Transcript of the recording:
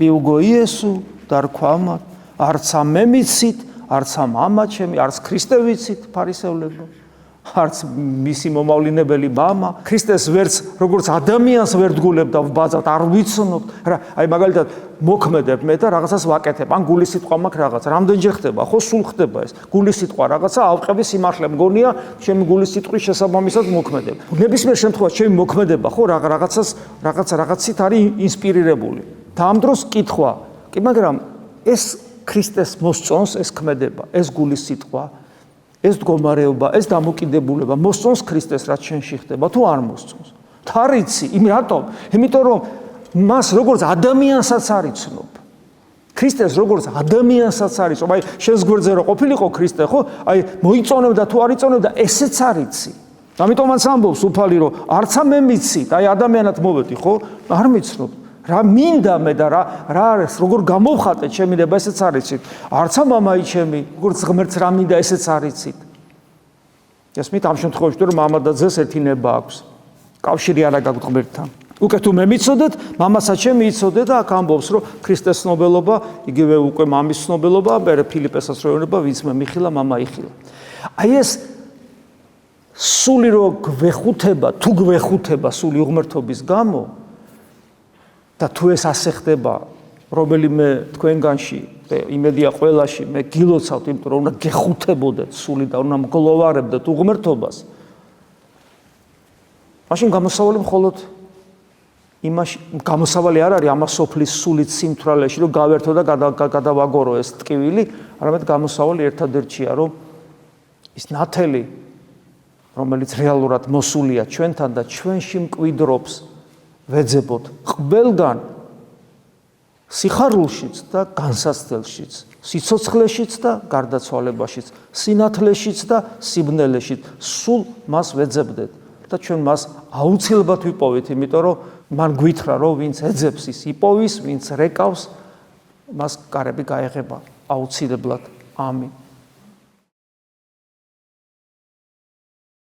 მიუგო იესო და რქვა მათ, არცა მე მიცით, არცა მამა ჩემი, არც ქრისტე ვიცით ფარისევლებო, არც მისი მომავლინებელი მამა, ქრისტეს ვერც როგორც ადამიანს ვერ დგულებდა ვბაძავთ, არ ვიცნობთ, აი მაგალითად მოქმედებ მე და რაღაცას ვაკეთებ, ან გულის სიტყვა მაქვს რაღაც, რამდენჯერ ხდება, ხო სულ ხდება ეს, გულის სიტყვა რაღაცა ავყები სიმართლე მგონია, ჩემი გულის სიტყვის შესაბამისად მოქმედებ. ნებისმიერ შემთხვევაში ჩემი მოქმედება ხო რაღაცით არის ინსპირირებული. და ამ დროს კითხვა, კი მაგრამ ეს ქრისტეს მოსწონს ეს ქმედება, ეს გულის სიტყვა, ეს მდგომარეობა, ეს დამოკიდებულება მოსწონს ქრისტეს რაც შენში ხდება თუ არ მოსწონს? თარიცი, რატომ? იმიტომ რომ მას როგორც ადამიანსაც არ იცნობ. ქრისტეს როგორც ადამიანსაც არ იცნობ. აი შენს გვერდზე რო ყოფილიყო ქრისტე, ხო? აი მოიწონებდა თუ არ იწონებდა, ესეც არ იცი. ამიტომაც ამბობს უფალი რომ არცა მე ვიცით, აი ადამიანად მოვედი, ხო? არ მიცნობ. რა მინდა მე და რა არის, როგორ გამოვხატე ჩემი ნება, ესეც არ იცით. არცა მამაი ჩემი, როგორც ღმერთს რა მინდა, ესეც არ იცით. ესმით ამ შემთხვევაში რომ მამა და ძეს ერთი ნება აქვს. კავშირი არა გაქვთ ღმერთთან. უკვე თუ მე მიცოდეთ, მამასაც ჩემი იცოდე და აქ ამბობს რომ ქრისტეს ცნობელობა, იგივე უკვე მამის ცნობელობა, მერე ფილიპესაც რო ეუბნება, ვინც მე მიხილა, მამა იხილა. აი ეს სული რო გვეხუთება, თუ გვეხუთება სული უღმრთობის გამო და თუ ეს ასე ხდება, რომელიმე თქვენგანში, იმედია ყველაში, მე გილოცავთ, იმიტომ რომ უნდა გეხუთებოდეთ სული და უნდა მგლოვარებდეთ უღმრთობას. მაშინ გამოსავალი მხოლოდ იმაში გამოსავალი არ არის ამას სოფლის სულით სიმთვრალეში, რომ გავერთო და გადავაგორო ეს ტკივილი, არამედ გამოსავალი ერთადერთია, რომ ის ნათელი, რომელიც რეალურად მოსულია ჩვენთან და ჩვენში მკვიდრობს, ვეძებოთ ყველგან სიხარულშიც და განსაცდელშიც, სიცოცხლეშიც და გარდაცვალებაშიც, სინათლეშიც და სიბნელეშიც, სულ მას ვეძებდეთ და ჩვენ მას აუცილებლად ვიპოვეთ, იმიტომ რომ მან გვითხრა, რომ ვინც ეძებს ის იპოვის, ვინც რეკავს, მას კარები გაეღება აუცილებლად. ამინ.